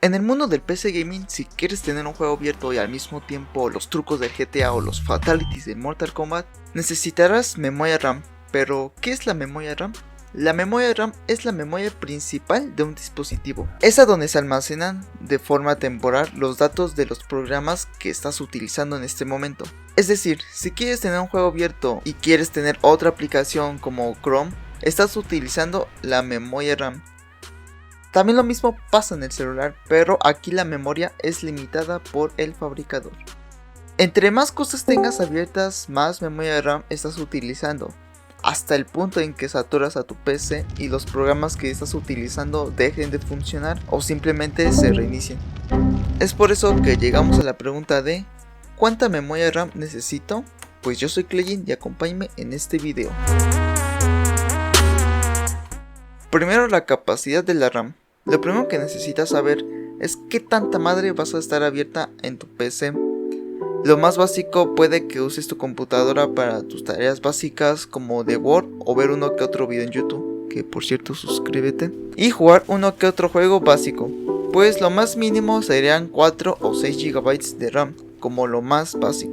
En el mundo del PC Gaming, si quieres tener un juego abierto y al mismo tiempo los trucos del GTA o los fatalities de Mortal Kombat, necesitarás memoria RAM. Pero, ¿qué es la memoria RAM? La memoria RAM es la memoria principal de un dispositivo. Es a donde se almacenan de forma temporal los datos de los programas que estás utilizando en este momento. Es decir, si quieres tener un juego abierto y quieres tener otra aplicación como Chrome, estás utilizando la memoria RAM. También lo mismo pasa en el celular, pero aquí la memoria es limitada por el fabricador. Entre más cosas tengas abiertas, más memoria RAM estás utilizando, hasta el punto en que saturas a tu PC y los programas que estás utilizando dejen de funcionar o simplemente se reinicien. Es por eso que llegamos a la pregunta de ¿cuánta memoria RAM necesito? Pues yo soy Cleyin y acompáñame en este video. Primero, la capacidad de la RAM. Lo primero que necesitas saber es qué tanta madre vas a estar abierta en tu PC. Lo más básico, puede que uses tu computadora para tus tareas básicas como de Word o ver uno que otro video en YouTube, que por cierto suscríbete, y jugar uno que otro juego básico, pues lo más mínimo serían 4 o 6 GB de RAM, como lo más básico,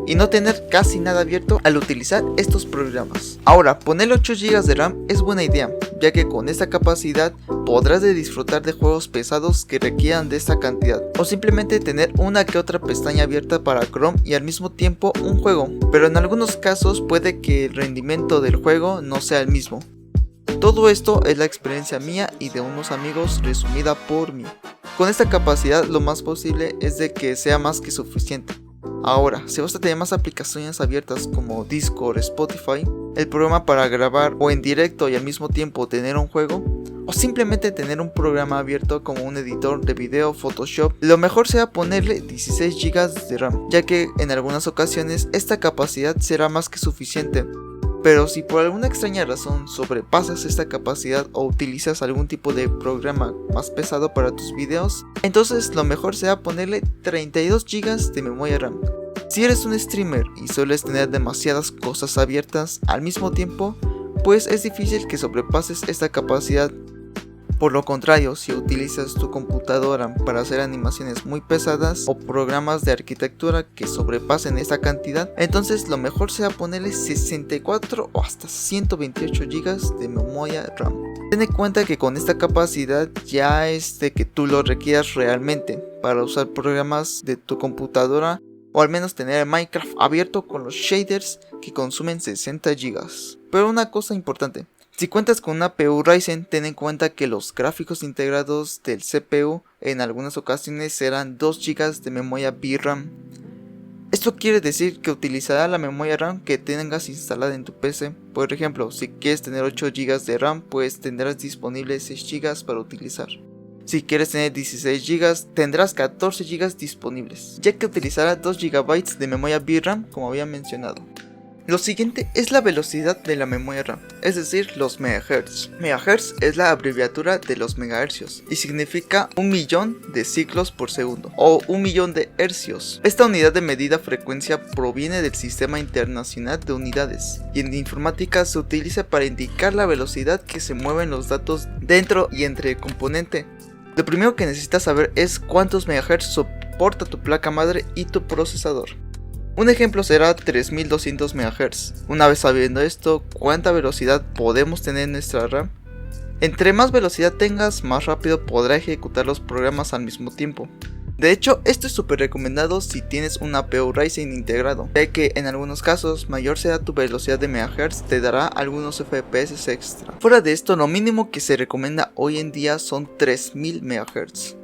y no tener casi nada abierto al utilizar estos programas. Ahora, ponerle 8 GB de RAM es buena idea, ya que con esta capacidad podrás disfrutar de juegos pesados que requieran de esta cantidad, o simplemente tener una que otra pestaña abierta para Chrome y al mismo tiempo un juego, pero en algunos casos puede que el rendimiento del juego no sea el mismo. Todo esto es la experiencia mía y de unos amigos resumida por mí. Con esta capacidad lo más posible es de que sea más que suficiente. Ahora, si vas a tener más aplicaciones abiertas como Discord, Spotify, el programa para grabar o en directo y al mismo tiempo tener un juego, o simplemente tener un programa abierto como un editor de video, Photoshop, lo mejor será ponerle 16 GB de RAM, ya que en algunas ocasiones esta capacidad será más que suficiente. Pero si por alguna extraña razón sobrepasas esta capacidad o utilizas algún tipo de programa más pesado para tus videos, entonces lo mejor será ponerle 32 GB de memoria RAM. Si eres un streamer y sueles tener demasiadas cosas abiertas al mismo tiempo, pues es difícil que sobrepases esta capacidad. Por lo contrario, si utilizas tu computadora para hacer animaciones muy pesadas o programas de arquitectura que sobrepasen esta cantidad, entonces lo mejor será ponerle 64 o hasta 128 GB de memoria RAM. Ten en cuenta que con esta capacidad ya es de que tú lo requieras realmente para usar programas de tu computadora, o al menos tener Minecraft abierto con los shaders que consumen 60 GB. Pero una cosa importante, si cuentas con una CPU Ryzen, ten en cuenta que los gráficos integrados del CPU en algunas ocasiones serán 2 GB de memoria VRAM. Esto quiere decir que utilizará la memoria RAM que tengas instalada en tu PC. Por ejemplo, si quieres tener 8 GB de RAM, pues tendrás disponibles 6 GB para utilizar. Si quieres tener 16 GB, tendrás 14 GB disponibles, ya que utilizará 2 GB de memoria VRAM como había mencionado. Lo siguiente es la velocidad de la memoria RAM, es decir, los MHz. MHz es la abreviatura de los megahercios y significa 1.000.000 de ciclos por segundo o 1.000.000 de hercios. Esta unidad de medida frecuencia proviene del Sistema Internacional de Unidades y en informática se utiliza para indicar la velocidad que se mueven los datos dentro y entre el componente. Lo primero que necesitas saber es cuántos MHz soporta tu placa madre y tu procesador. Un ejemplo será 3200 MHz. Una vez sabiendo esto, ¿cuánta velocidad podemos tener en nuestra RAM? Entre más velocidad tengas, más rápido podrá ejecutar los programas al mismo tiempo. De hecho, esto es súper recomendado si tienes una CPU Ryzen integrado, ya que en algunos casos, mayor sea tu velocidad de MHz, te dará algunos FPS extra. Fuera de esto, lo mínimo que se recomienda hoy en día son 3000 MHz.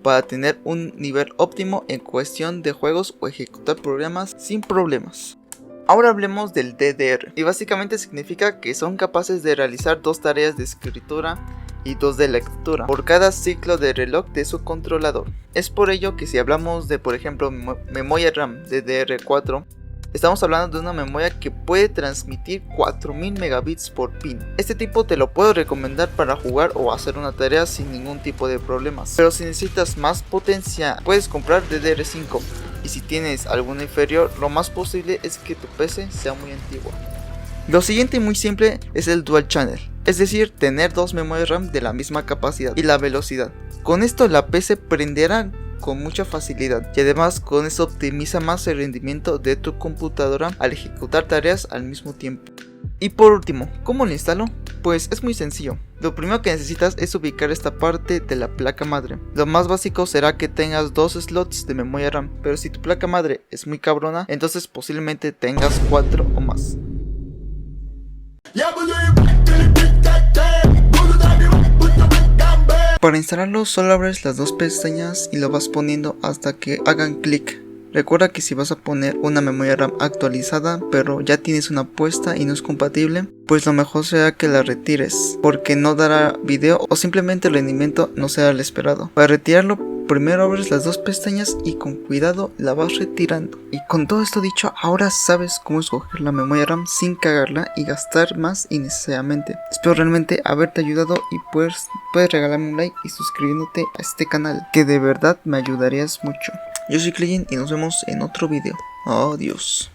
Para tener un nivel óptimo en cuestión de juegos o ejecutar programas sin problemas. Ahora hablemos del DDR, y básicamente significa que son capaces de realizar 2 tareas de escritura y 2 de lectura por cada ciclo de reloj de su controlador. Es por ello que si hablamos de, por ejemplo, memoria RAM DDR4, estamos hablando de una memoria que puede transmitir 4000 megabits por pin. Este tipo te lo puedo recomendar para jugar o hacer una tarea sin ningún tipo de problemas. Pero si necesitas más potencia, puedes comprar DDR5. Y si tienes alguno inferior, lo más posible es que tu PC sea muy antigua. Lo siguiente y muy simple es el Dual Channel. es decir, tener dos memorias RAM de la misma capacidad y la velocidad. Con esto la PC prenderá con mucha facilidad y además con esto optimiza más el rendimiento de tu computadora al ejecutar tareas al mismo tiempo. Y por último, ¿cómo lo instalo? Pues es muy sencillo. Lo primero que necesitas es ubicar esta parte de la placa madre. Lo más básico será que tengas dos slots de memoria RAM, pero si tu placa madre es muy cabrona, entonces posiblemente tengas 4 o más. Para instalarlo solo abres las dos pestañas y lo vas poniendo hasta que hagan clic. Recuerda que si vas a poner una memoria RAM actualizada pero ya tienes una puesta y no es compatible, pues lo mejor será que la retires porque no dará video o simplemente el rendimiento no será el esperado. Para retirarlo primero abres las dos pestañas y con cuidado la vas retirando. Y con todo esto dicho, ahora sabes cómo escoger la memoria RAM sin cagarla y gastar más innecesariamente. Espero realmente haberte ayudado y puedes regalarme un like y suscribiéndote a este canal, que de verdad me ayudarías mucho. Yo soy Clean y nos vemos en otro video. Adiós.